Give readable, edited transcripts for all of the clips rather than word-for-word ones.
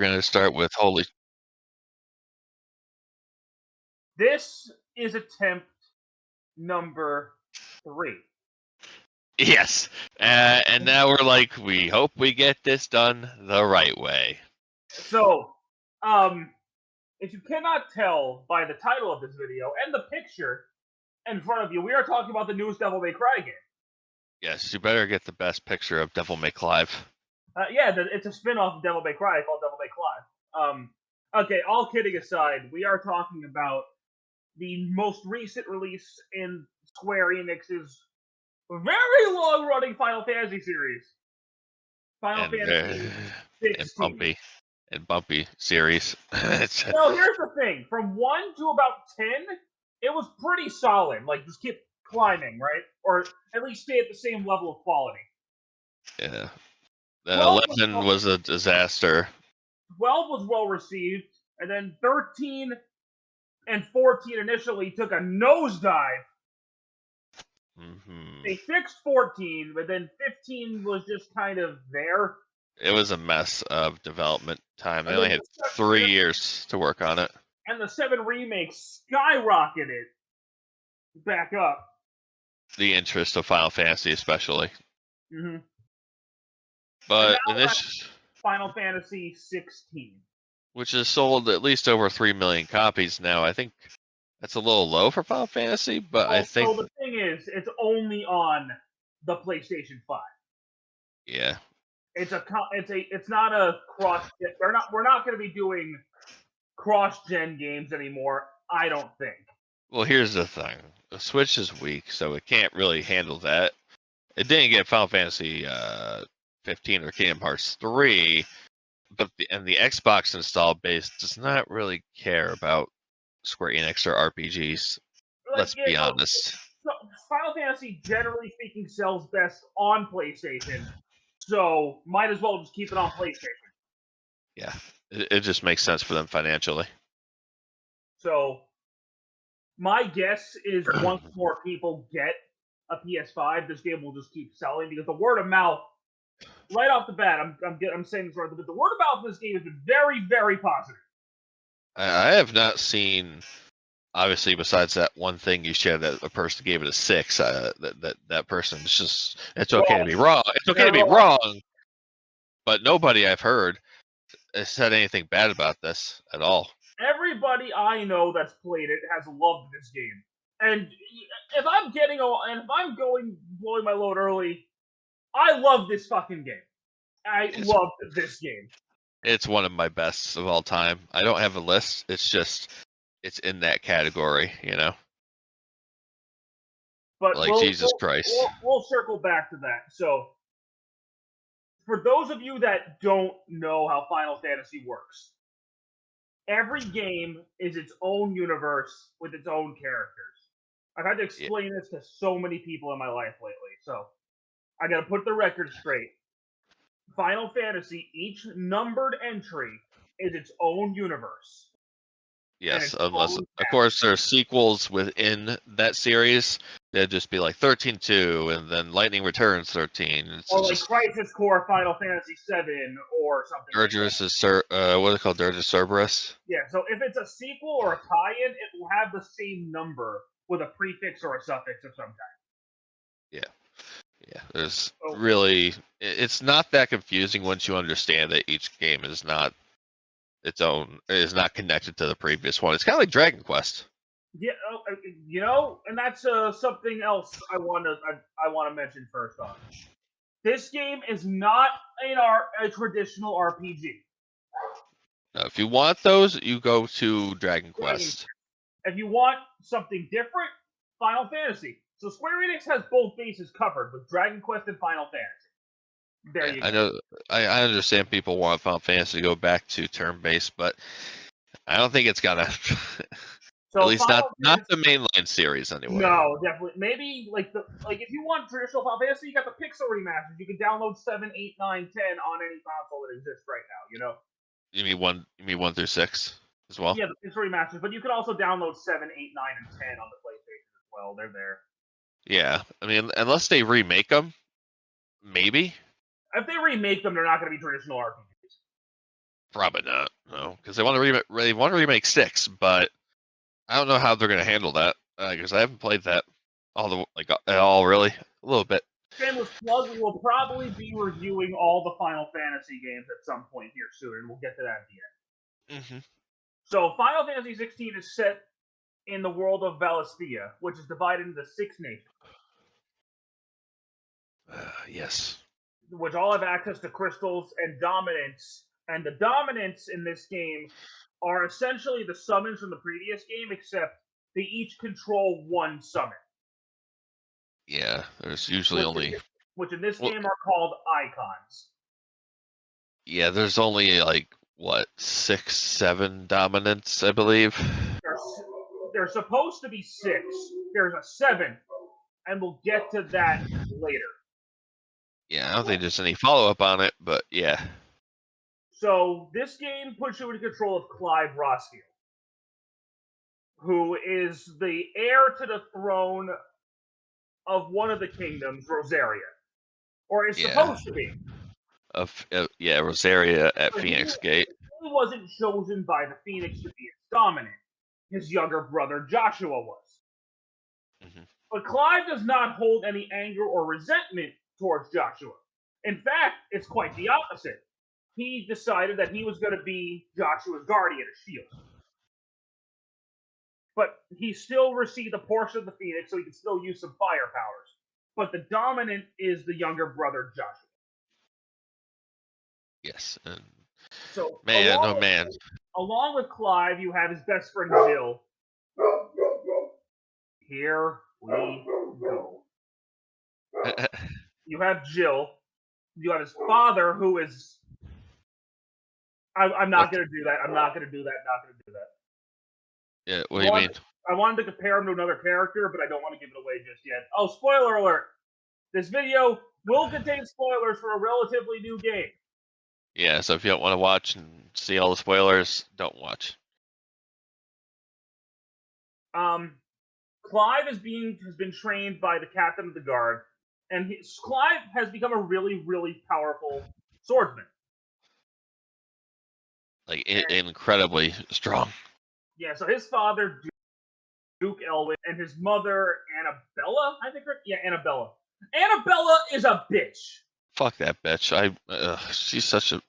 We're gonna start with holy. This is attempt number 3. Yes, and now we're like, we hope we get this done the right way. So, if you cannot tell by the title of this video and the picture in front of you, we are talking about the newest Devil May Cry game. Yes, you better get the best picture of Devil May Cry. Yeah, it's a spin-off of Devil May Cry called Devil May Cry. Okay, all kidding aside, we are talking about the most recent release in Square Enix's very long-running Final Fantasy series. Final and Fantasy 16. bumpy series. Well, here's the thing. From 1 to about 10, it was pretty solid. Like, just keep climbing, right? Or at least stay at the same level of quality. Yeah. 12 11 was a disaster. 12 was well received, and then 13 and 14 initially took a nosedive. Mm-hmm. They fixed 14, but then 15 was just kind of there. It was a mess of development time. They only had 3 years to work on it. And the 7 remakes skyrocketed back up. The interest of Final Fantasy, especially. Mm-hmm. But in this, Final Fantasy 16, which has sold at least over 3 million copies now, I think that's a little low for Final Fantasy. But I think the thing is, it's only on the PlayStation 5. Yeah. It's not a cross. We're not going to be doing cross-gen games anymore. I don't think. Well, here's the thing: the Switch is weak, so it can't really handle that. It didn't get Final Fantasy 15 or Kingdom Hearts 3, but the Xbox install base does not really care about Square Enix or RPGs. Let's be honest. So Final Fantasy, generally speaking, sells best on PlayStation, so might as well just keep it on PlayStation. Yeah, it just makes sense for them financially. So my guess is once more people get a PS5, this game will just keep selling because the word of mouth, right off the bat, I'm saying this right, but the word of mouth of this game has been very, very positive. I have not seen, obviously, besides that one thing you shared that a person gave it a 6. That person's just, it's okay to be wrong. It's okay to be wrong, but nobody I've heard has said anything bad about this at all. Everybody I know that's played it has loved this game. And if I'm going blowing my load early, I love this fucking game. I love this game. It's one of my bests of all time. I don't have a list. It's just, it's in that category, you know? But like, Jesus Christ. We'll circle back to that. So, for those of you that don't know how Final Fantasy works, every game is its own universe with its own characters. I've had to explain this to so many people in my life lately, so I gotta put the record straight. Final Fantasy, each numbered entry is its own universe. Yes, unless, of course, there are sequels within that series. They'd just be like 13-2, and then Lightning Returns 13. Or like Crisis Core Final Fantasy 7 or something. Dirges is what is it called? Dirges Cerberus? Yeah, so if it's a sequel or a tie-in, it will have the same number with a prefix or a suffix of some kind. Yeah. Yeah, there's really, it's not that confusing once you understand that each game is not its own, is not connected to the previous one. It's kind of like Dragon Quest. Yeah, and that's something else I want to mention first off. This game is not a traditional RPG. Now, if you want those, you go to Dragon Quest. If you want something different, Final Fantasy. So Square Enix has both bases covered with Dragon Quest and Final Fantasy. There you go. I know. I understand people want Final Fantasy to go back to turn-based, but I don't think it's gonna. At least not the mainline series anyway. No, definitely. Maybe like if you want traditional Final Fantasy, you got the Pixel remasters. You can download 7, 8, 9, 10 on any console that exists right now. You know. You mean 1 through 6 as well? Yeah, the Pixel remasters, but you can also download 7, 8, 9, and 10 on the PlayStation as well. They're there. Yeah, I mean, unless they remake them, maybe. If they remake them, they're not going to be traditional RPGs. Probably not. No, because they want to remake 6, but I don't know how they're gonna handle that because I haven't played that at all really. A little bit. Shameless plug, we will probably be reviewing all the Final Fantasy games at some point here soon, and we'll get to that at the end. Mm-hmm. So, Final Fantasy 16 is set in the world of Valisthea, which is divided into 6 nations, Yes. which all have access to crystals and dominants. And the dominants in this game are essentially the summons from the previous game, except they each control one summon. Yeah, there's usually which in this well, game are called icons. yeah, there's only like what 6, 7 dominants, I believe. There's supposed to be 6. There's a 7th, and we'll get to that later. Yeah, I don't think there's any follow up on it, but yeah. So this game puts you into control of Clive Rossfield, who is the heir to the throne of one of the kingdoms, Rosaria, or is supposed to be. Rosaria at But Phoenix Gate. He wasn't chosen by the Phoenix to be its dominant. His younger brother Joshua was. Mm-hmm. But Clive does not hold any anger or resentment towards Joshua. In fact, it's quite the opposite. He decided that he was going to be Joshua's guardian, a shield. But he still received a portion of the Phoenix, so he can still use some fire powers. But the dominant is the younger brother, Joshua. Yes. And so man. Along with Clive, you have his best friend, Jill. Here we go. You have Jill. You have his father, who is. I'm not going to do that. I'm not going to do that. Not going to do that. Yeah, what do you mean? I wanted to compare him to another character, but I don't want to give it away just yet. Oh, spoiler alert! This video will contain spoilers for a relatively new game. Yeah, so if you don't want to watch and see all the spoilers, don't watch. Clive has been trained by the captain of the guard, and Clive has become a really, really powerful swordsman. Like incredibly strong. Yeah, so his father, Duke Elwyn, and his mother, Annabella, I think. Yeah, Annabella. Annabella is a bitch. Fuck that bitch. She's such a.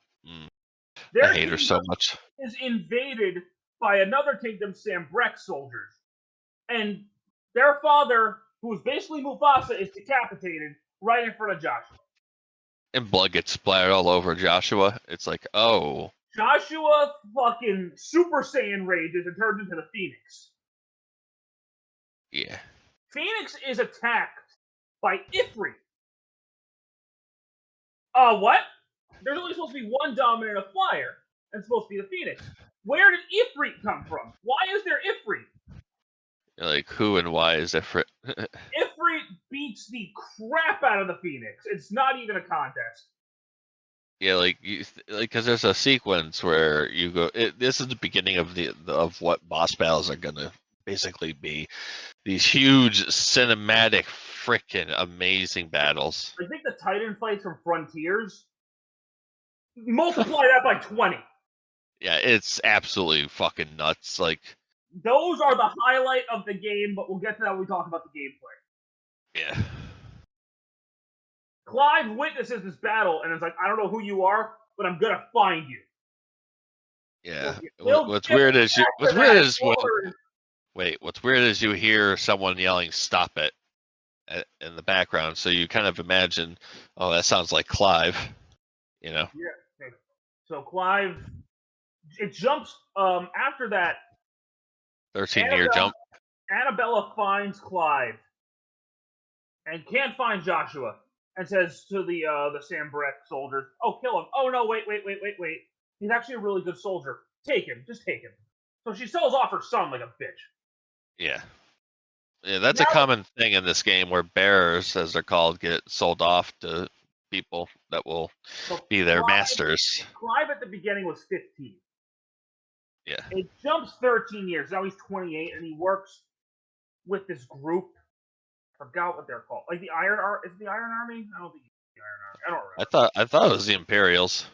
I hate her so much. Is invaded by another kingdom, Sambrek soldiers, and their father, who is basically Mufasa, is decapitated right in front of Joshua. And blood gets splattered all over Joshua. It's like, oh. Joshua fucking Super Saiyan rages and turns into the Phoenix. Yeah. Phoenix is attacked by Ifrit. What? There's only supposed to be one dominant of fire, and it's supposed to be the Phoenix. Where did Ifrit come from? Why is there Ifrit? Like, who and why is Ifrit? Ifrit beats the crap out of the Phoenix. It's not even a contest. Yeah, because there's a sequence where you go. This is the beginning of what boss battles are gonna basically be. These huge cinematic, freaking amazing battles. I think the Titan fights from Frontiers multiply that by 20. Yeah, it's absolutely fucking nuts. Like, those are the highlight of the game, but we'll get to that when we talk about the gameplay. Yeah. Clive witnesses this battle and is like, I don't know who you are, but I'm gonna find you. Yeah. What's weird is you hear someone yelling "Stop it" in the background, so you kind of imagine, oh, that sounds like Clive, you know? Yeah. So Clive, it jumps. After that, 13-year jump. Annabella finds Clive and can't find Joshua, and says to the Sambrek soldiers, "Oh, kill him! Oh no, wait! He's actually a really good soldier. Take him, just take him." So she sells off her son like a bitch. Yeah. Yeah, that's a common thing in this game where bearers, as they're called, get sold off to people that will be their masters. Clive at the beginning was 15. Yeah. It jumps 13 years. Now he's 28, and he works with this group. I forgot what they're called. Like the Iron Army. Is it the Iron Army? I don't think it's the Iron Army. I don't remember. I thought it was the Imperials.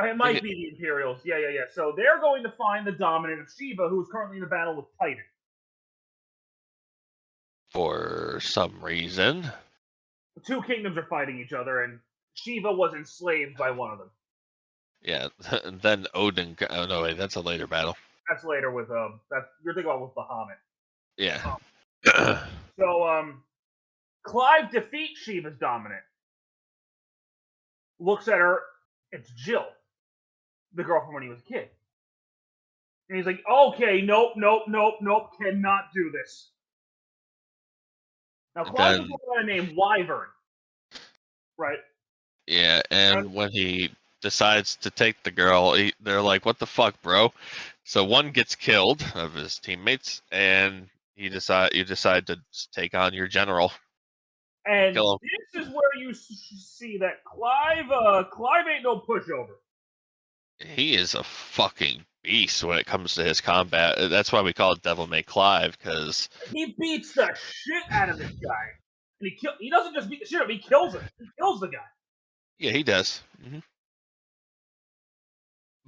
It might be the Imperials. Yeah. So they're going to find the dominant of Shiva, who is currently in a battle with Titan. For some reason. The two kingdoms are fighting each other, and Shiva was enslaved by one of them. Yeah, and then Odin. Oh no, wait, that's a later battle. That's later with That's you're thinking about with Bahamut. Yeah. So Clive defeats Shiva's dominant. Looks at her. It's Jill, the girl from when he was a kid. And he's like, okay, nope, cannot do this. Now, Clive is by the name Wyvern, right? Yeah, and when he decides to take the girl, they're like, what the fuck, bro? So one gets killed of his teammates, and you decide to take on your general. And this is where you see that Clive ain't no pushover. He is a fucking beast when it comes to his combat. That's why we call it Devil May Clive, because he beats the shit out of this guy. And he doesn't just beat the shit out of him, he kills him. He kills the guy. Yeah, he does. Mm-hmm.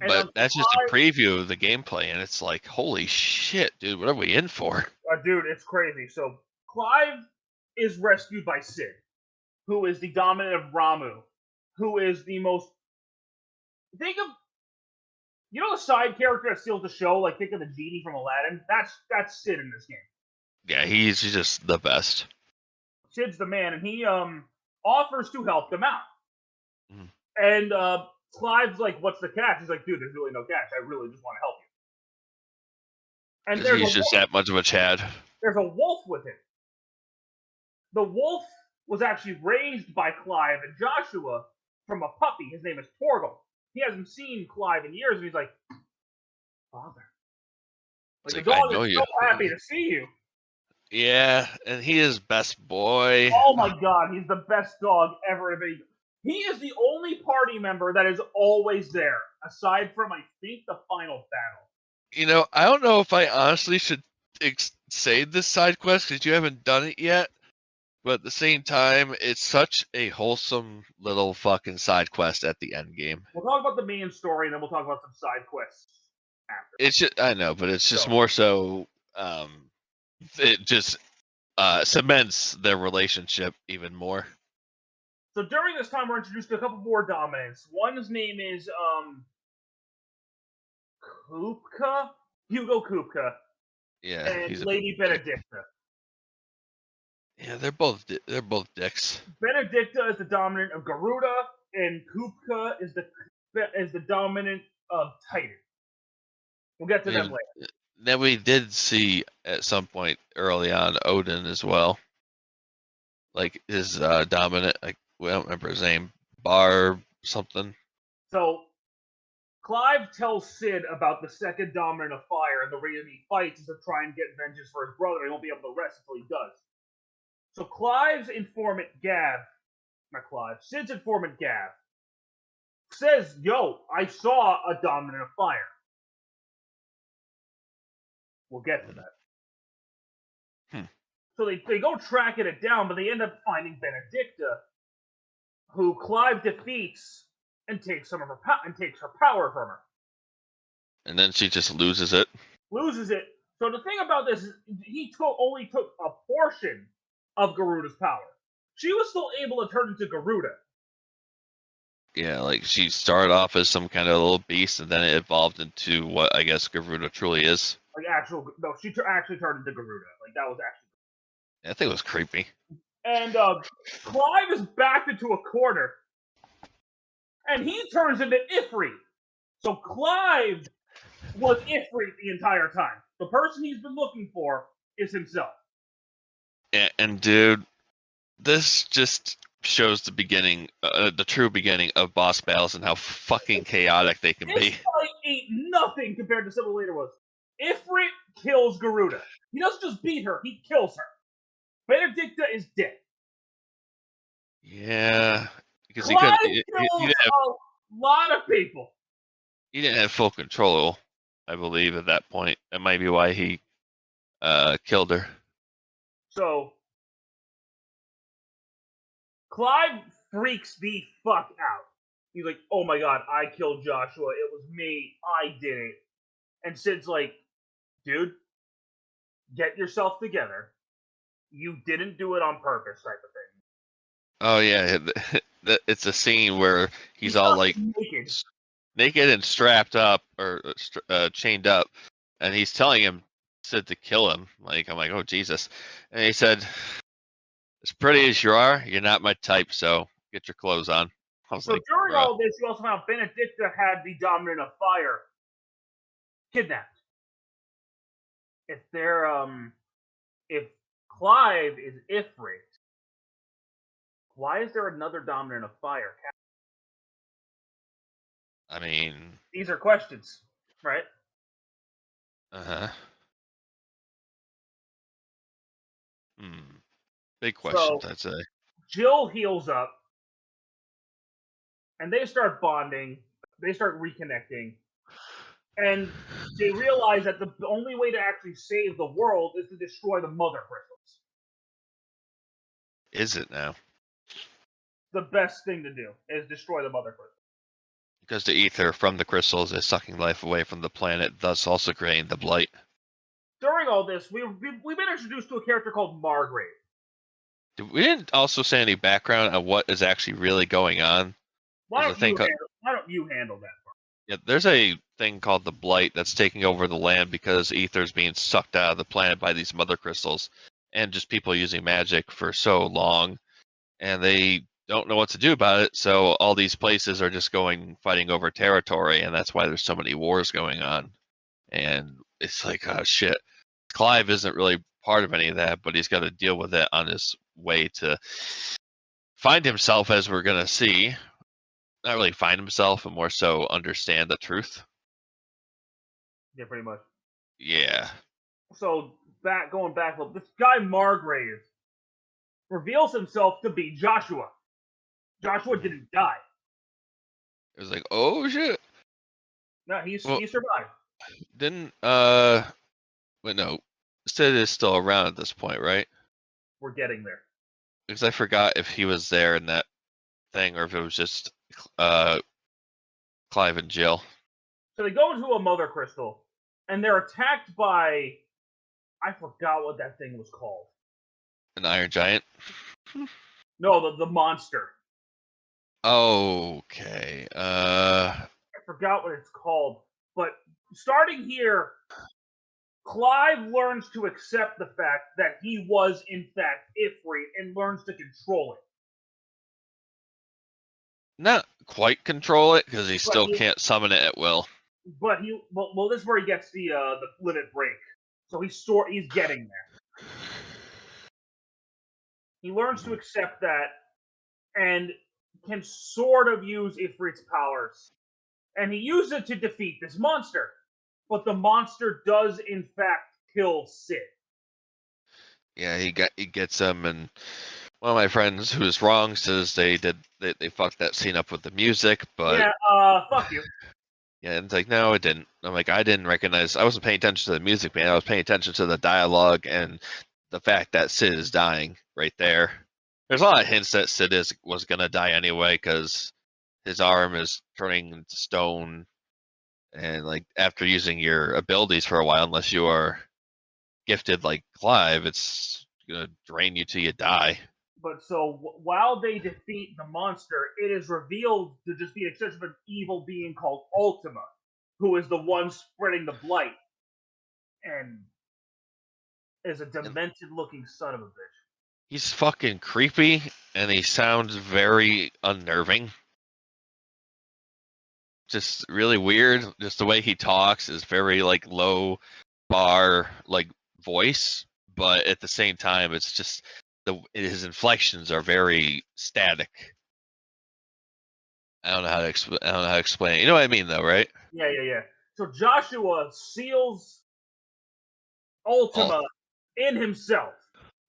But that's just a preview of the gameplay, and it's like, holy shit, dude, what are we in for? Dude, it's crazy. So Clive is rescued by Sid, who is the dominant of Ramu, who is the most... Think of... You know the side character that steals the show? Like, think of the genie from Aladdin? That's Sid in this game. Yeah, he's just the best. Sid's the man, and he offers to help them out. Mm. And Clive's like, what's the catch? He's like, dude, there's really no catch. I really just want to help you. And he's just that much of a Chad. There's a wolf with him. The wolf was actually raised by Clive and Joshua from a puppy. His name is Torgal. He hasn't seen Clive in years, and he's like, Father. Like, the dog is so happy to see you. Yeah, and he is best boy. Oh my god, he's the best dog ever. He is the only party member that is always there, aside from, I think, the final battle. You know, I don't know if I honestly should say this side quest because you haven't done it yet. But at the same time, it's such a wholesome little fucking side quest at the end game. We'll talk about the main story, and then we'll talk about some side quests after. It's just, I know, but it's just more so. It just cements their relationship even more. So during this time, we're introduced to a couple more dominants. One's name is Kupka, Hugo Kupka. Yeah, and Lady Benedicta. Yeah, they're both dicks. Benedicta is the dominant of Garuda, and Kupka is the dominant of Titan. We'll get to them later. Then we did see at some point early on Odin as well. Like his dominant, I don't remember his name, Barb something. So Clive tells Sid about the second dominant of fire, and the reason he fights is to try and get vengeance for his brother. He won't be able to rest until he does. So Clive's informant Sid's informant Gav says, yo, I saw a dominant of fire. We'll get to that. So they go tracking it down, but they end up finding Benedicta, who Clive defeats and takes her power from her. And then she just loses it. So the thing about this is he only took a portion of Garuda's power. She was still able to turn into Garuda. Yeah, like she started off as some kind of little beast, and then it evolved into what I guess Garuda truly is. She actually turned into Garuda. Like, that was actually... I think it was creepy. And Clive is backed into a corner, and he turns into Ifrit. So Clive was Ifrit the entire time. The person he's been looking for is himself. Yeah, and dude, this just shows the beginning, the true beginning of boss battles and how fucking chaotic they can be. This fight ain't nothing compared to some of the later ones. Ifrit kills Garuda. He doesn't just beat her, he kills her. Benedicta is dead. Yeah, because he kills a lot of people. He didn't have full control, I believe, at that point. That might be why he killed her. So Clive freaks the fuck out. He's like, "Oh my god, I killed Joshua. It was me. I did it." And Sid's like, "Dude, get yourself together. You didn't do it on purpose," type of thing. Oh yeah, it's a scene where he's all like naked. naked and strapped up or chained up, and he's telling him Sid to kill him. Like I'm like, oh Jesus, and he said, "As pretty as you are, you're not my type. So get your clothes on." I was So like, during bruh. all this, you also found Benedicta had the Dominant of Fire kidnapped. If they're if Clive is Ifrit, why is there another Dominant of Fire? I mean, These are questions, right? uh-huh. Big questions, So I'd say. Jill heals up, and they start bonding. They start reconnecting, and they realize that the only way to actually save the world is to destroy the Mother Crystals. Is it now? The best thing to do is destroy the Mother Crystals. Because the ether from the crystals is sucking life away from the planet, thus also creating the blight. During all this, we've been introduced to a character called Margrave. We didn't also say any background on what is actually really going on. Why There's a thing called, don't you handle that part? yeah, there's a thing called the blight that's taking over the land because ether is being sucked out of the planet by these mother crystals, and just people using magic for so long, and they don't know what to do about it. So all these places are just fighting over territory, and that's why there's so many wars going on. And it's like, oh shit. Clive isn't really part of any of that, but he's got to deal with it on his way to find himself, as we're gonna see. Not really find himself, but more so understand the truth. Yeah, pretty much. Yeah. So going back, this guy Margrave reveals himself to be Joshua. Joshua didn't die. It was like, oh shit. No, Well, he survived. didn't wait, no. Sid is still around at this point, right? We're getting there. Because I forgot if he was there in that thing or if it was just uh Clive and Jill. So they go into a Mother Crystal, and they're attacked by, I forgot what that thing was called. An Iron Giant. No, the monster. Okay. I forgot what it's called. But starting here, Clive learns to accept the fact that he was, in fact, Ifrit and learns to control it. Not quite control it because he But still he, can't summon it at will. well, this is where he gets the limit break. So he's getting there. He learns to accept that and can sort of use Ifrit's powers. And he uses it to defeat this monster. But the monster does, in fact, kill Sid. Yeah, he gets him, and one of my friends who's wrong says they fucked that scene up with the music, but Yeah, fuck you. yeah, and it's like no, it didn't. I'm like I didn't recognize. I wasn't paying attention to the music, man. I was paying attention to the dialogue and the fact that Sid is dying right there. There's a lot of hints that Sid was gonna die anyway because his arm is turning into stone, and like after using your abilities for a while, unless you are gifted like Clive, it's gonna drain you till you die. But so while they defeat the monster, it is revealed to just be an extension of an evil being called Ultima, who is the one spreading the blight and is a And demented looking son of a bitch. he's fucking creepy, and he sounds very unnerving. Just really weird. Just the way he talks is very like low bar like voice, but at the same time, it's just his inflections are very static. I don't know how to I don't know how to explain it. You know what I mean, though, right? Yeah. So Joshua seals All Ultima in himself,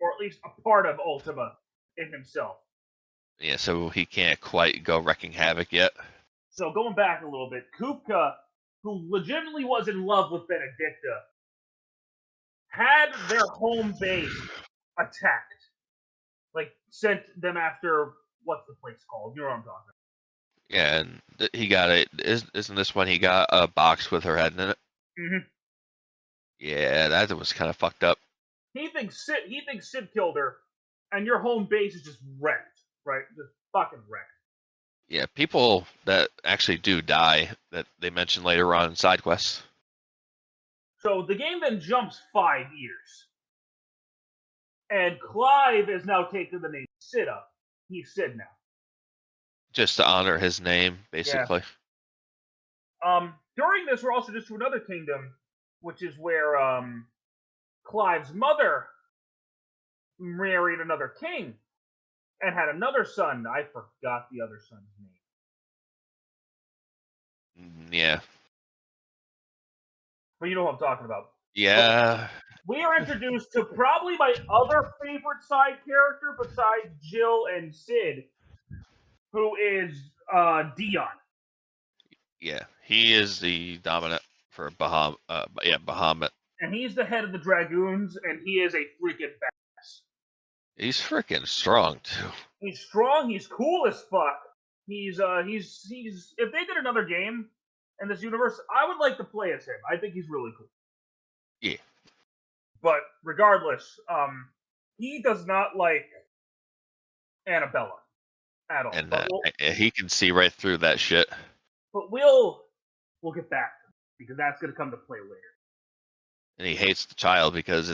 or at least a part of Ultima in himself. yeah, so he can't quite go wrecking havoc yet. So going back a little bit, Kupka, who legitimately was in love with Benedicta, had their home base attacked. Like sent them after what's the place called? You know what I'm talking about. Yeah, and he got it. Isn't this when he got a box with her head in it? Mm-hmm. Yeah, that was kind of fucked up. He thinks Sid killed her, and your home base is just wrecked, right? Just fucking wrecked. Yeah, people that actually do die that they mention later on in side quests. So the game then jumps 5 years, and Clive has now taken the name Sid up. He's Sid now. Just to honor his name, basically. During this, we're also just to another kingdom, which is where Clive's mother married another king and had another son. I forgot the other son's name, Yeah. but you know what I'm talking about. Yeah. We are introduced to probably my other favorite side character besides Jill and Sid, who is Dion. Yeah. He is the dominant for Bahamut. Bahamut. And he's the head of the Dragoons, and he is a freaking badass. He's freaking strong too. He's strong. He's cool as fuck. He's if they did another game in this universe, I would like to play as him. I think he's really cool. Yeah. But regardless, he does not like Annabella at all. And But he can see right through that shit. we'll get back to it because that's going to come to play later. And he hates the child because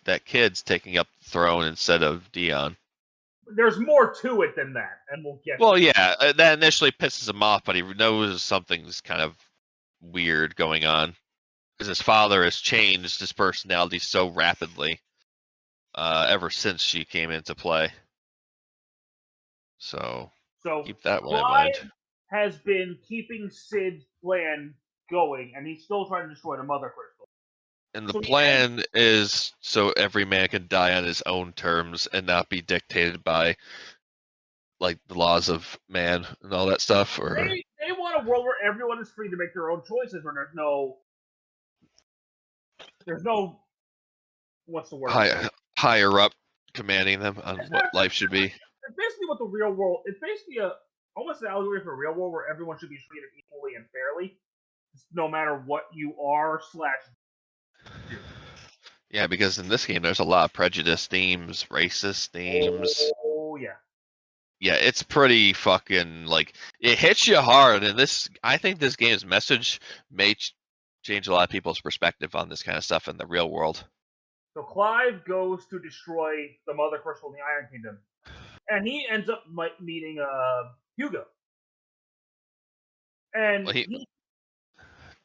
that kid's taking up the throne instead of Dion. There's more to it than that, and we'll get. Well, yeah, that initially pisses him off, but he knows something's kind of weird going on because his father has changed his personality so rapidly ever since she came into play. So keep that one in mind. Clive has been keeping Sid's plan going, and he's still trying to destroy the Mother Crystal. And the plan is so every man can die on his own terms and not be dictated by like the laws of man and all that stuff. Or they want a world where everyone is free to make their own choices, where there's no what's the word? Higher up commanding them on what life should be. It's basically what the real world. It's basically almost an allegory for a real world where everyone should be treated equally and fairly, no matter what you are / do. Yeah, because in this game there's a lot of prejudice themes, racist themes. Oh yeah. Yeah, it's pretty fucking like it hits you hard, and I think this game's message may change a lot of people's perspective on this kind of stuff in the real world. So Clive goes to destroy the Mother Crystal in the Iron Kingdom, and he ends up meeting Hugo. And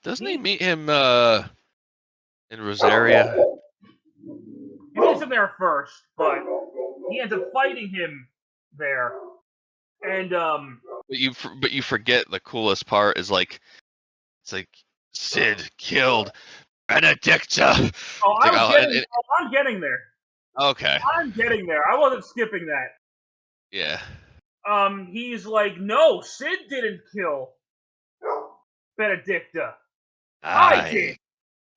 doesn't he meet him in Rosaria? He meets him there first, but he ends up fighting him there. And but you forget the coolest part is like it's like Sid killed Benedicta. Oh, I'm getting there. Okay. I'm getting there. I wasn't skipping that. Yeah. He's like, no, Sid didn't kill Benedicta. I did.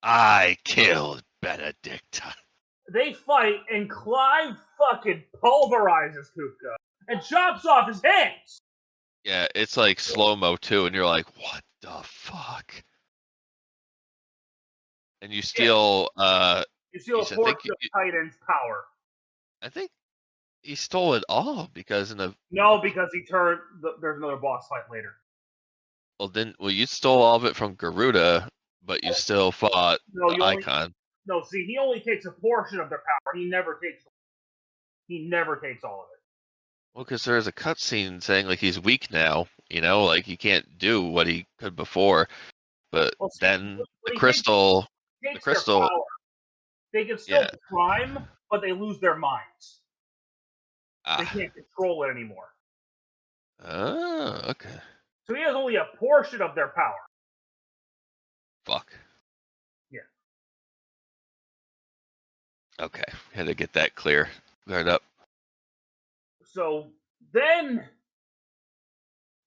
I killed Benedicta. They fight, and Clive fucking pulverizes Kupka and chops off his hands. Yeah, it's like slow-mo too, and you're like, what the fuck? And you steal you steal a portion of Titan's power. I think he stole it all because because he turned there's another boss fight later. Well you stole all of it from Garuda, but you still fought the Icon. No, see, he only takes a portion of their power. He never takes all of it. Well, because there's a cutscene saying like he's weak now, like he can't do what he could before. But then the crystal, they can still prime, but they lose their minds. They can't control it anymore. Oh, okay. So he has only a portion of their power. Fuck. Yeah. Okay, had to get that cleared up. So then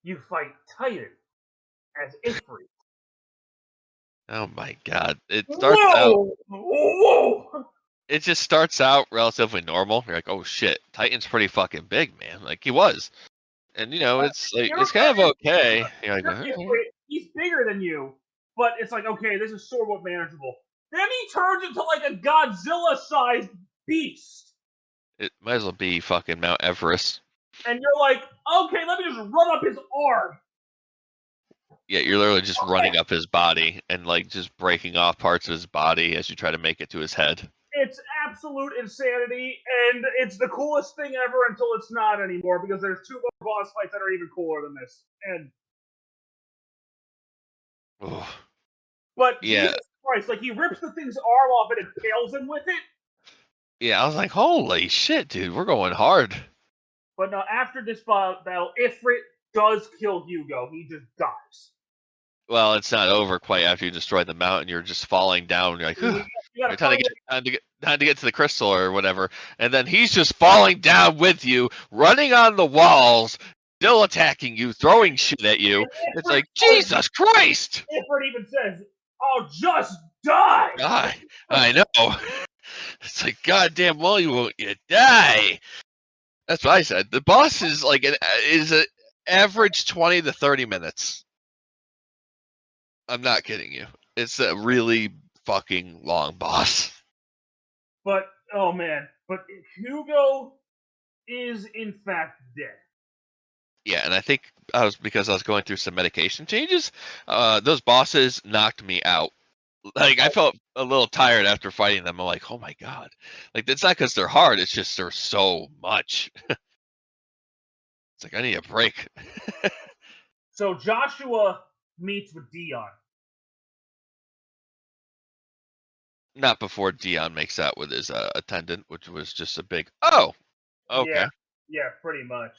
you fight Titan as Ifrit. Oh my god! It starts out. Whoa! It just starts out relatively normal. You're like, oh shit, Titan's pretty fucking big, man. Like he was. And it's like You're it's kind of right. okay. You're like, You're "Okay." Ifrit. He's bigger than you, but it's like, okay, this is sort of manageable. Then he turns into like a Godzilla-sized beast, It might as well be fucking Mount Everest. and you're like, okay, let me just run up his arm. Yeah, you're literally just running up his body and like just breaking off parts of his body as you try to make it to his head. It's absolute insanity, and it's the coolest thing ever until it's not anymore because there's two more boss fights that are even cooler than this. Ooh. But Yeah, Jesus Christ, like he rips the thing's arm off and impales him with it. yeah. I was like, holy shit, dude, we're going hard. But now after this battle, Ifrit does kill Hugo. He just dies. Well, it's not over quite after you destroy the mountain. You're just falling down. You're like, You, "Whew, you gotta time to find get time to get to the crystal or whatever." And then he's just falling down with you, running on the walls, still attacking you, throwing shit at you. It's Ifrit, like, Jesus Christ! Ifrit even says, "I'll just die." I know. It's like, goddamn, well, you won't you die? That's what I said. The boss is like is an average 20 to 30 minutes. I'm not kidding you. It's a really fucking long boss. But oh man, but Hugo is in fact dead. Yeah, and I think because I was going through some medication changes. Those bosses knocked me out. Like I felt a little tired after fighting them. I'm like, oh my god. Like it's not because they're hard. It's just there's so much. It's like I need a break. So Joshua meets with Dion. Not before Dion makes out with his attendant, which was just a big oh. Yeah, Okay. yeah, pretty much.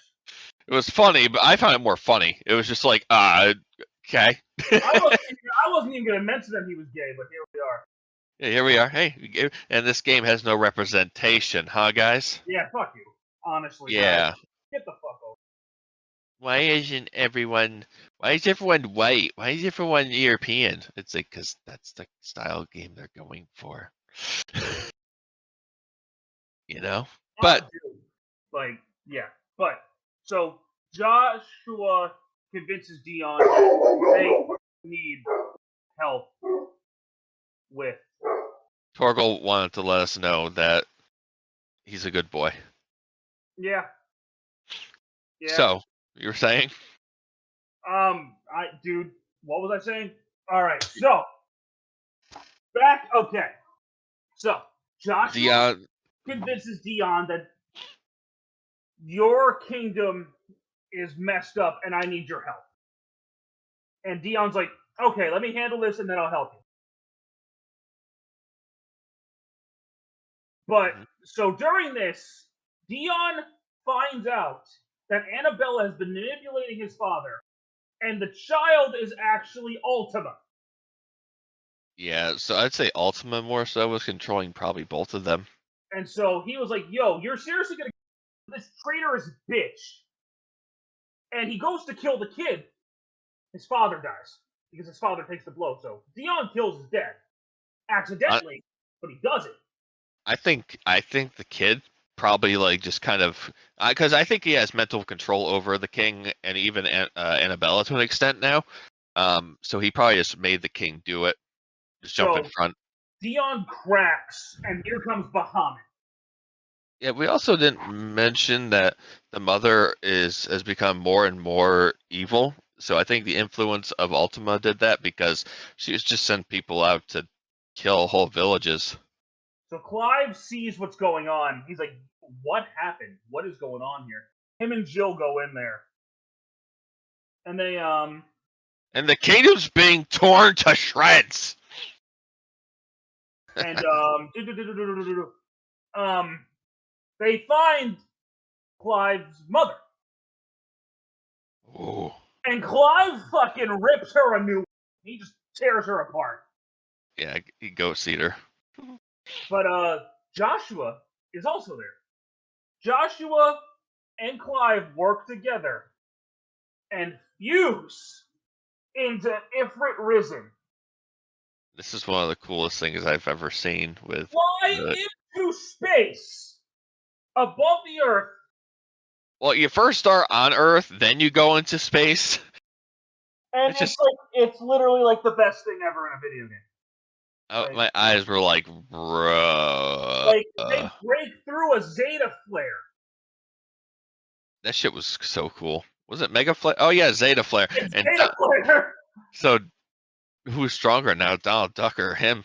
It was funny, but I found it more funny. It was just like, okay. I wasn't even gonna mention that he was gay, but here we are. Yeah, here we are. Hey, and this game has no representation, huh, guys? Yeah, fuck you. Honestly, guys, Yeah. get the fuck over. Why isn't everyone? Why is everyone white? Why is everyone European? It's like because that's the style game they're going for. you know. But Dude. Like, yeah, but so Joshua convinces Dion they need help with. Torgal wanted to let us know that he's a good boy. Yeah, yeah. So you were saying? Dude, what was I saying? All right, so back. Okay, so Joshua The convinces Dion that your kingdom is messed up and I need your help. And Dion's like, okay, let me handle this and then I'll help you. But so during this, Dion finds out that Annabella has been manipulating his father, and the child is actually Ultima. Yeah, so I'd say Ultima more so was controlling probably both of them. And so he was like, yo, you're seriously gonna this traitorous bitch. And he goes to kill the kid. His father dies because his father takes the blow. So Dion kills his dad accidentally, but he does it. I think the kid probably like just kind of because I think he has mental control over the king and even Annabella to an extent now. So he probably just made the king do it, just jump in So front. Dion cracks, and here comes Bahamut. Yeah, we also didn't mention that the mother has become more and more evil. So I think the influence of Ultima did that because she was just sent people out to kill whole villages. So Clive sees what's going on. He's like, what happened? What is going on here? Him and Jill go in there. And they And the kingdom's being torn to shreds. and they find Clive's mother. Ooh. And Clive fucking rips her a new one. He just tears her apart. Yeah, he goat eater. But Joshua is also there. Joshua and Clive work together and fuse into Ifrit Risen. This is one of the coolest things I've ever seen with Fly the into space above the Earth Well, you first start on Earth, then you go into space. And It's just it's literally like the best thing ever in a video game. Like, my eyes were like, bro. like they break through a Zeta flare. That shit was so cool. Was it Mega Flare? Oh yeah, Zeta Flare. It's And Zeta flare. so who's stronger now, Donald Duck or him?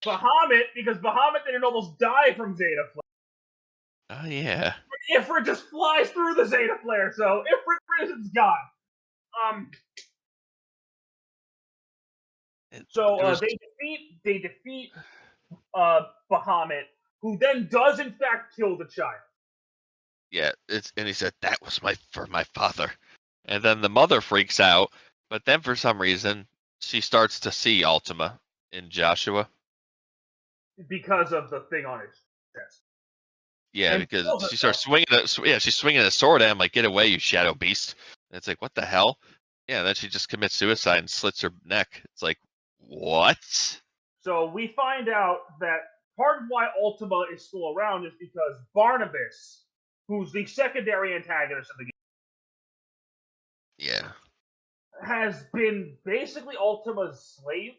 Bahamut, because Bahamut didn't almost die from Zeta flare. Oh yeah. Ifrit just flies through the Zeta flare, so Ifrit prison's gone. They defeat Bahamut, who then does in fact kill the child. Yeah, and he said that was for my father. And then the mother freaks out, but then for some reason she starts to see Ultima in Joshua. Because of the thing on his chest. Yeah, And because kills she herself. starts swinging. She's swinging a sword at him, like, "Get away, you shadow beast!" And it's like, "What the hell?" Yeah, and then she just commits suicide and slits her neck. It's like, what? So we find out that part of why Ultima is still around is because Barnabas, who's the secondary antagonist of the game, Yeah, has been basically Ultima's slave.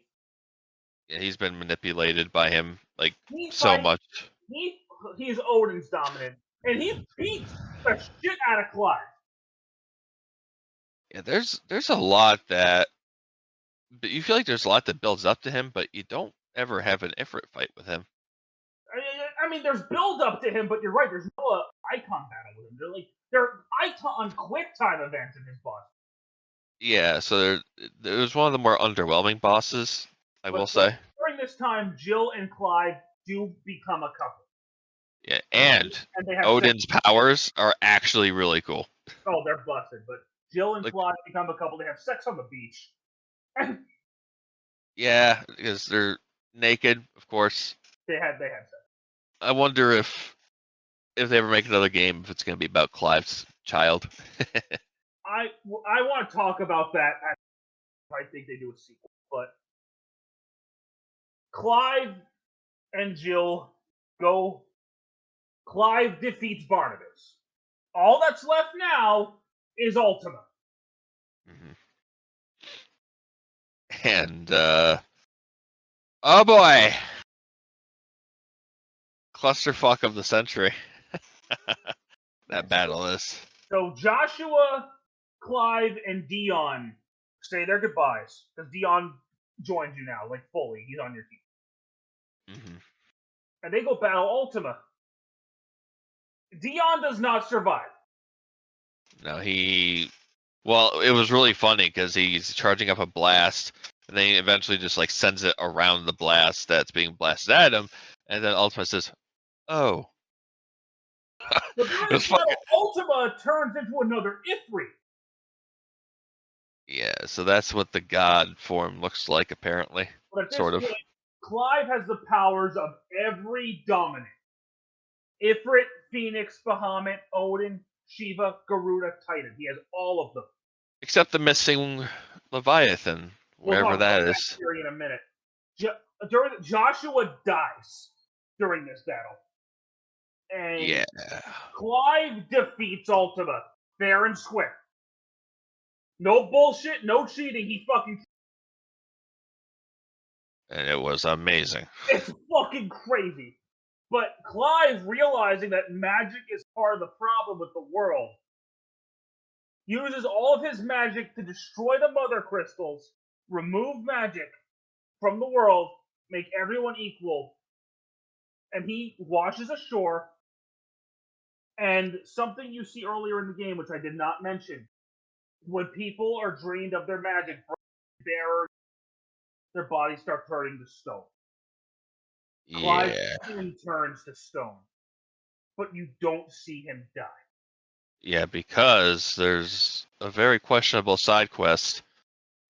yeah, he's been manipulated by him like He so fights, much. he's Odin's dominant, and he beats the shit out of Clive. Yeah, there's a lot but you feel like there's a lot that builds up to him, but you don't ever have an Ifrit fight with him. I mean, there's build up to him, but you're right. There's no icon battle with him. They're icon quick time events in his boss. Yeah, so there was one of the more underwhelming bosses, I will say. During this time, Jill and Clive do become a couple. Yeah, and they have Odin's powers are actually really cool. Oh, they're busted. But Jill and Clive become a couple. They have sex on the beach. Yeah, because they're naked, of course. They had sex. I wonder if they ever make another game, if it's going to be about Clive's child. I want to talk about that. I think they do a sequel, but Clive and Jill go. Clive defeats Barnabas. All that's left now is Ultima. Mm-hmm. And oh boy, clusterfuck of the century. That battle is. So Joshua, Clive, and Dion say their goodbyes because Dion joins you now, like fully. He's on your team. Mm-hmm. And they go battle Ultima. Dion does not survive. No, well, it was really funny because he's charging up a blast, and then he eventually just like sends it around the blast that's being blasted at him, and then Ultima says, "Oh." But during this battle, Ultima turns into another Ifrit. Yeah, so that's what the god form looks like, apparently. But at this Sort of. point, Clive has the powers of every dominant. Ifrit, Phoenix, Bahamut, Odin, Shiva, Garuda, Titan. He has all of them. Except the missing Leviathan, wherever that is. In a minute. Joshua dies during this battle. And yeah. Clive defeats Ultima fair and square. No bullshit, no cheating. He fucking. And it was amazing. It's fucking crazy. But Clive, realizing that magic is part of the problem with the world, uses all of his magic to destroy the mother crystals, remove magic from the world, make everyone equal, and he washes ashore. And something you see earlier in the game, which I did not mention, when people are drained of their magic, their bodies start turning to stone. Clive turns to stone, but you don't see him die. Yeah, because there's a very questionable side quest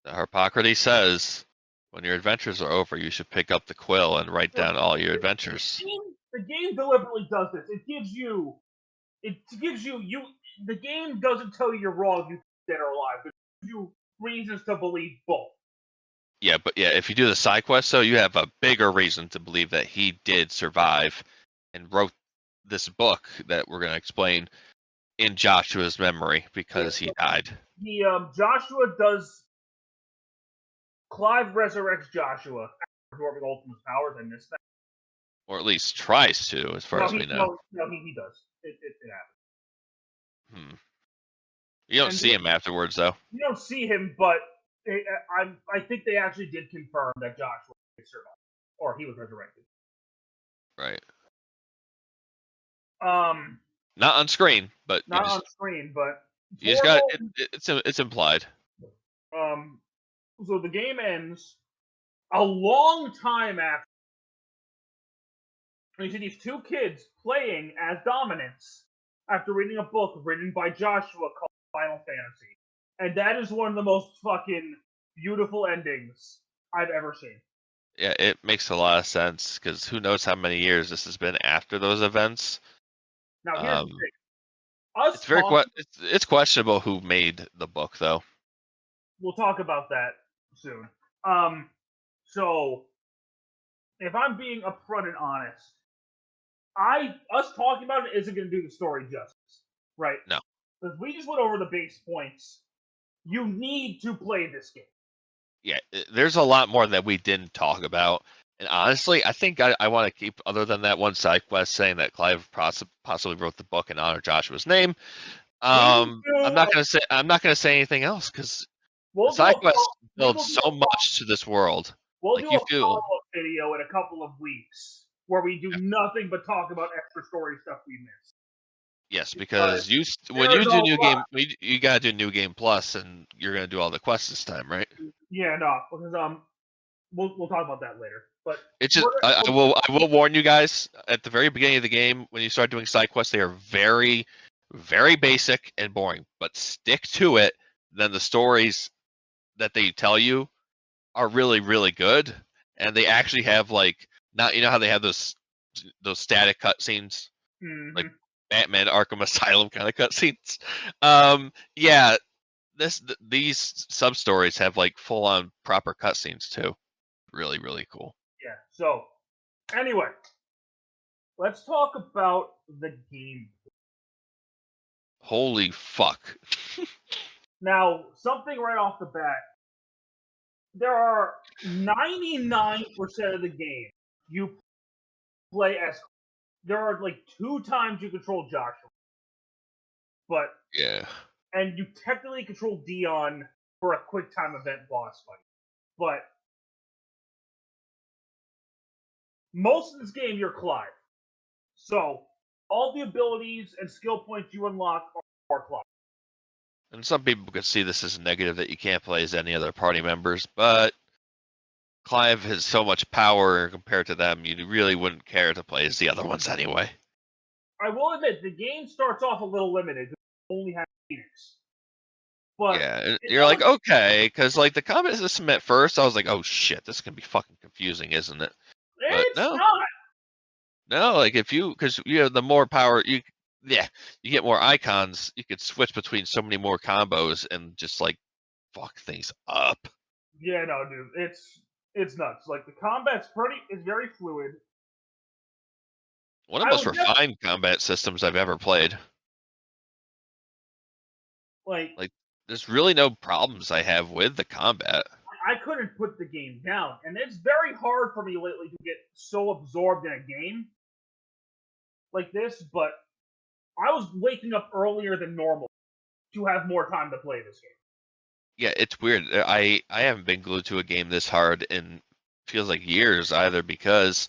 that Hippocrates says when your adventures are over, you should pick up the quill and write down all your adventures. The game deliberately does this. It gives you. The game doesn't tell you you're wrong, you dead or alive. It gives you reasons to believe both. Yeah, but yeah, if you do the side quest, though, you have a bigger reason to believe that he did survive and wrote this book that we're going to explain in Joshua's memory because he died. Joshua does. Clive resurrects Joshua absorbing Ultima's powers. I missed that. Or at least tries to, as far as we know. No, he does. It happens. You don't see him afterwards, though. You don't see him, but I think they actually did confirm that Joshua survived, or he was resurrected. Right. Not on screen, but on screen, but you just got it's implied. So the game ends a long time after. And you see these two kids playing as Dominants after reading a book written by Joshua called Final Fantasy. And that is one of the most fucking beautiful endings I've ever seen. Yeah, it makes a lot of sense, because who knows how many years this has been after those events. Now, here's the thing. It's questionable who made the book, though. We'll talk about that soon. So, if I'm being upfront and honest, us talking about it isn't going to do the story justice, right? No. Because we just went over the base points. You need to play this game. Yeah, there's a lot more that we didn't talk about. And honestly, I think I want to keep, other than that one side quest saying that Clive possibly wrote the book in honor of Joshua's name. I'm not gonna say anything else, because side quests build so much to this world. We'll do a follow-up video in a couple of weeks where we do nothing but talk about extra story stuff we missed. Yes, because when you do new game, you gotta do new game plus, and you're gonna do all the quests this time, right? Yeah, no, because we'll talk about that later. But it's just I will warn you guys at the very beginning of the game, when you start doing side quests, they are very, very basic and boring. But stick to it. Then the stories that they tell you are really, really good, and they actually have, like, not, you know how they have those static cutscenes, like Batman Arkham Asylum kind of cutscenes. Yeah, these sub stories have like full on proper cutscenes too. Really, really cool. Yeah. So, anyway, let's talk about the game. Holy fuck! Now, something right off the bat. There are 99% of the game you play as. There are like 2 times you control Joshua, but yeah, and you technically control Dion for a quick time event boss fight, but most of this game you're Clive. So all the abilities and skill points you unlock are Clive. and some people could see this as a negative, that you can't play as any other party members, but Clive has so much power compared to them, you really wouldn't care to play as the other ones anyway. I will admit, the game starts off a little limited. You only have Phoenix. But yeah, you're like, okay, because like the combat system at first, I was like, oh shit, this can be fucking confusing, isn't it? But it's not. No, like because you have the more power, you get more icons. You could switch between so many more combos and just like fuck things up. Yeah, no, dude, it's nuts. Like the combat's it's very fluid. One of the most refined combat systems I've ever played. Like there's really no problems I have with the combat. I couldn't put the game down, and it's very hard for me lately to get so absorbed in a game like this, but I was waking up earlier than normal to have more time to play this game. Yeah, it's weird. I haven't been glued to a game this hard in feels like years either, because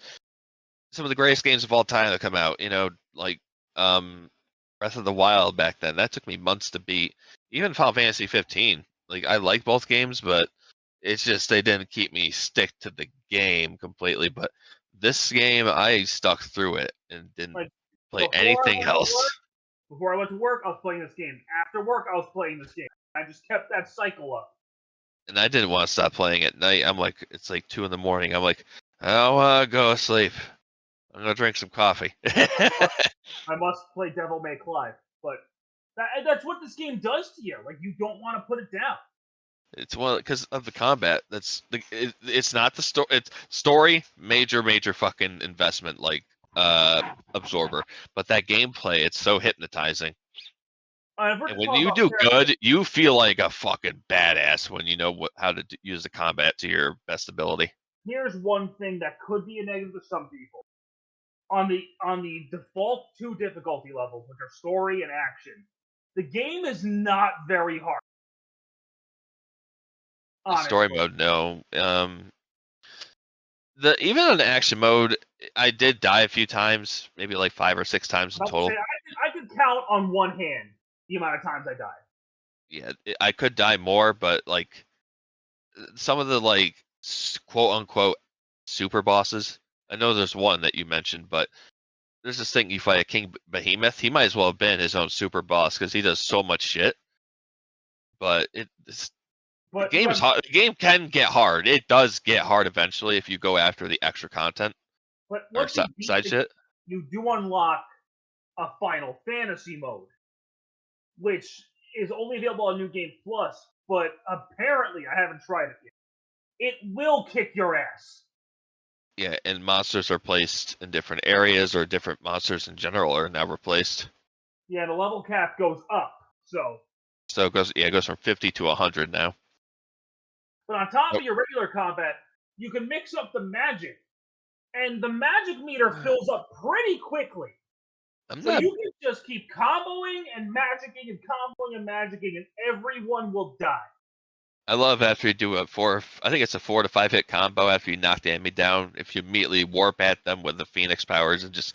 some of the greatest games of all time that come out, like Breath of the Wild back then, that took me months to beat. Even Final Fantasy 15. Like, I like both games, but it's just they didn't keep me stick to the game completely. But this game, I stuck through it and didn't play anything else. Before I went to work, I was playing this game. After work, I was playing this game. I just kept that cycle up. And I didn't want to stop playing at night. I'm like, it's like 2 a.m. I'm like, I want to go to sleep. I'm gonna drink some coffee. I must play Devil May Cry, but that's what this game does to you. Like, you don't want to put it down. It's because of the combat. It's not the story. It's story, major fucking investment, like Absorber. But that gameplay, it's so hypnotizing. If we're And just when talking you about do character, good, you feel like a fucking badass when you know how to use the combat to your best ability. here's one thing that could be a negative to some people. On the default 2 difficulty levels, which are story and action, the game is not very hard. The story Honestly. mode, no. Even on the action mode, I did die a few times, maybe like 5 or 6 times in I'm about to say total. I could count on one hand the amount of times I died. Yeah, I could die more, but like some of the like quote unquote super bosses. I know there's one that you mentioned, but there's this thing you fight a King Behemoth. He might as well have been his own super boss because he does so much shit. But the But game is hard. The game can get hard. It does get hard eventually if you go after the extra content or once you beat side the shit. you do unlock a Final Fantasy mode, which is only available on New Game Plus, but apparently I haven't tried it yet. It will kick your ass. Yeah, and monsters are placed in different areas, or different monsters in general are now replaced. Yeah, the level cap goes up. So it goes from 50 to 100 now. But on top Nope. of your regular combat, you can mix up the magic, and the magic meter fills up pretty quickly. I'm So not. you can just keep comboing and magicking and comboing and magicking, and everyone will die. I love after you do I think it's a 4 to 5 hit combo after you knock the enemy down. If you immediately warp at them with the Phoenix powers and just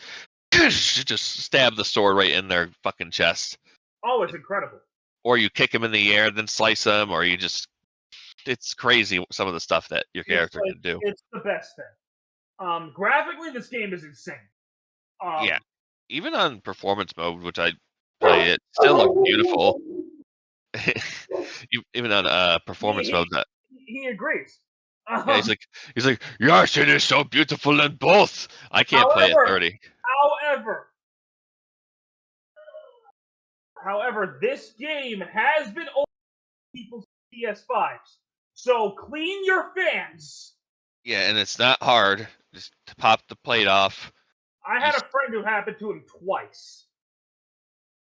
stab the sword right in their fucking chest, Oh, it's incredible. or you kick them in the air, then slice them, or you just—it's crazy some of the stuff that your character can do. It's the best thing. Graphically, this game is insane. Yeah, Um, even on performance mode, which I play, it still looks beautiful. Even on performance he, mode, that he agrees. yeah, Um, he's like, yes, it is so beautiful in both. I can't play at however, 30. however, however, this game has been open to people's PS5s. So clean your fans. Yeah, and it's not hard. Just to pop the plate off. I You, had a friend who happened to him twice.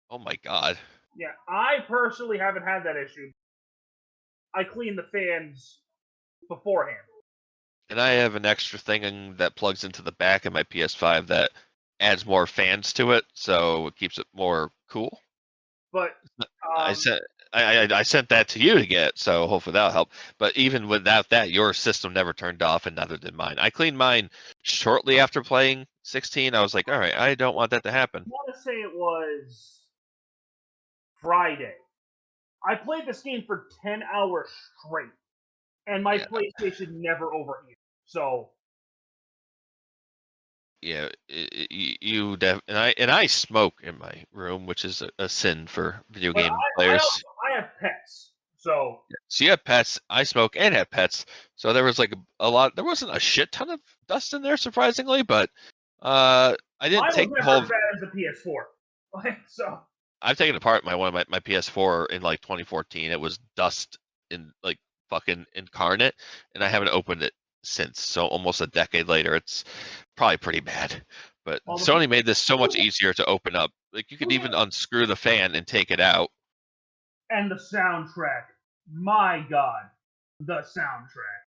oh my god. Yeah, I personally haven't had that issue. I clean the fans beforehand. And I have an extra thing that plugs into the back of my PS5 that adds more fans to it, so it keeps it more cool. But I um, sent I sent that to you to get, so hopefully that'll help. But even without that, your system never turned off, and neither did mine. I cleaned mine shortly after playing 16. I was like, all right, I don't want that to happen. I want to say it was Friday. I played this game for 10 hours straight, and my Yeah, PlayStation never overheated. So, yeah. And I smoke in my room, which is a sin for video but game players. I have pets. So, So you have pets. I smoke and have pets. So there was like a lot. There wasn't a shit ton of dust in there, surprisingly, but I didn't mine was take the never whole. as bad as the PS4. So, I've taken apart my PS4 in like 2014. It was dust in like fucking incarnate, and I haven't opened it since. So almost a decade later, it's probably pretty bad. But well, Sony made this so much easier to open up. Like you could even unscrew the fan and take it out. and the soundtrack. My God, the soundtrack.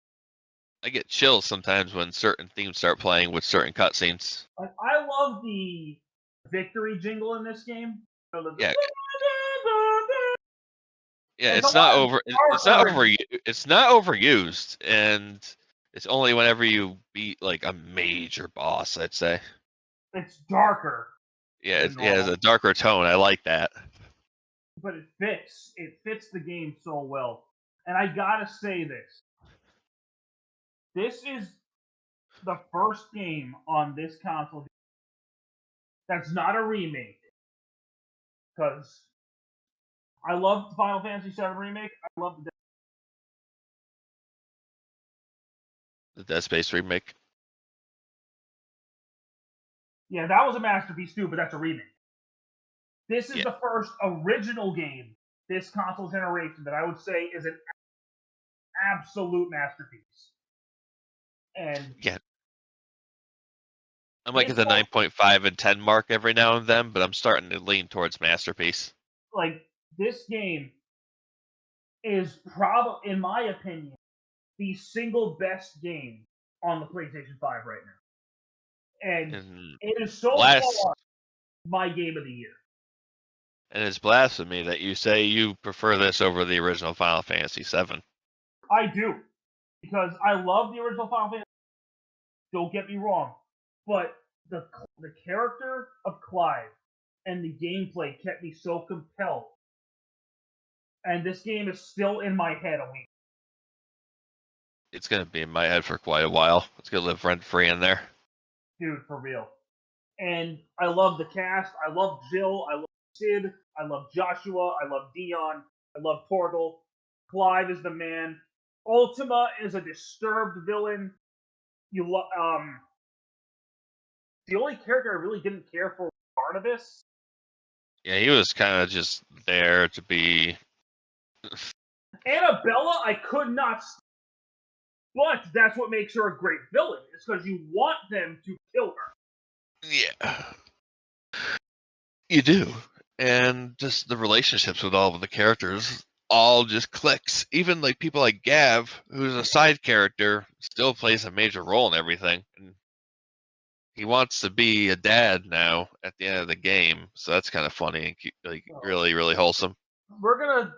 I get chills sometimes when certain themes start playing with certain cutscenes. Like, I love the victory jingle in this game. So Yeah, yeah, it's a it's lot not over. It's not darker. over. It's not overused, and it's only whenever you beat like a major boss, I'd say. It's darker Yeah, than it has normal, a darker tone. I like that. but it fits. It fits the game so well. And I gotta say this: this is the first game on this console that's not a remake. Because I love Final Fantasy VII remake. I love the The Dead Space remake. yeah, that was a masterpiece too, but that's a remake. This is Yeah, the first original game this console generation that I would say is an absolute masterpiece. And yeah. I'm like this at the one, 9.5 and 10 mark every now and then, but I'm starting to lean towards masterpiece. like this game is probably, in my opinion, the single best game on the PlayStation 5 right now. And And it is so last, far my game of the year. and it's blasphemy that you say you prefer this over the original Final Fantasy VII. I do. Because I love the original Final Fantasy. Don't get me wrong. But the character of Clive and the gameplay kept me so compelled. And this game is still in my head a week. It's gonna be in my head for quite a while. It's gonna live rent free in there. Dude, for real. And I love the cast. I love Jill. I love Sid. I love Joshua. I love Dion. I love Torgal. Clive is the man. Ultima is a disturbed villain. The only character I really didn't care for was Barnabas. Yeah, he was kind of just there to be. Annabella, I could not. But that's what makes her a great villain. It's because you want them to kill her. Yeah, you do, and just the relationships with all of the characters all just clicks. Even like people like Gav, who's a side character, still plays a major role in everything. And he wants to be a dad now at the end of the game, so that's kind of funny and like really, really wholesome.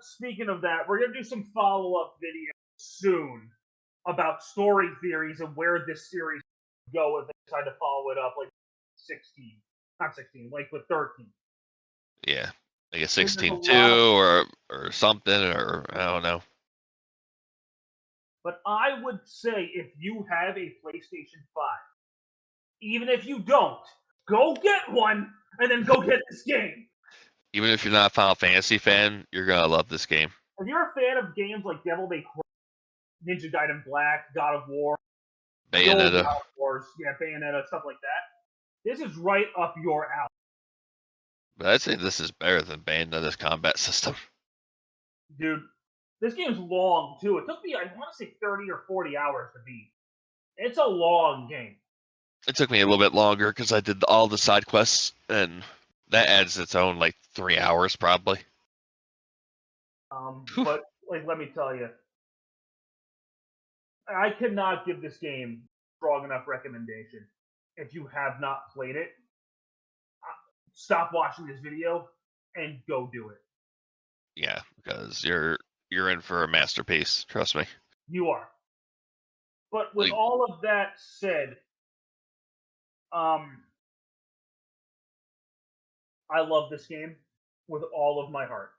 Speaking of that, we're gonna do some follow-up videos soon about story theories and where this series will go if they decide to follow it up, like 16, not 16, like with 13. Yeah, like a There's a 16-2 lot or something, or I don't know. But I would say if you have a PlayStation 5, even if you don't, go get one and then go get this game. Even if you're not a Final Fantasy fan, you're gonna love this game. If you're a fan of games like Devil May Cry, Ninja Gaiden Black, God of War, the old Bayonetta. God of Wars, yeah, Bayonetta, stuff like that, this is right up your alley. But I'd say this is better than Bayonetta's combat system. Dude, this game's long, too. It took me, I want to say 30 or 40 hours to beat. It's a long game. It took me a little bit longer because I did all the side quests, and that adds its own like 3 hours probably. But, like, let me tell you, I cannot give this game strong enough recommendation. If you have not played it, stop watching this video and go do it. Yeah, because you're in for a masterpiece. Trust me. You are. But with Like, all of that said, I love this game with all of my heart.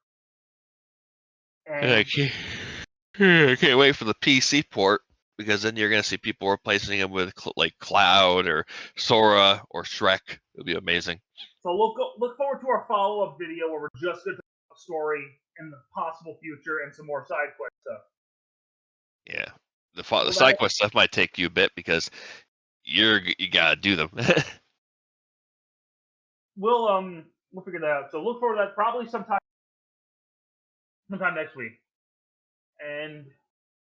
And I can't wait for the PC port because then you're gonna see people replacing it with like Cloud or Sora or Shrek. It'll be amazing. so look forward to our follow-up video where we're just going to talk about the story and the possible future and some more side quest stuff. Yeah, the side quest stuff might take you a bit because you gotta do them. We'll figure that out. So look forward to that probably sometime next week, and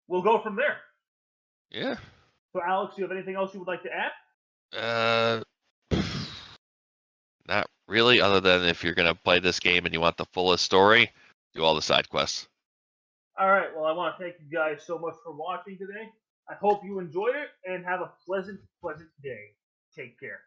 we'll go from there. Yeah. So Alex, do you have anything else you would like to add? Not really, other than if you're gonna play this game and you want the fullest story, do all the side quests. All right. Well, I want to thank you guys so much for watching today. I hope you enjoyed it and have a pleasant day. Take care.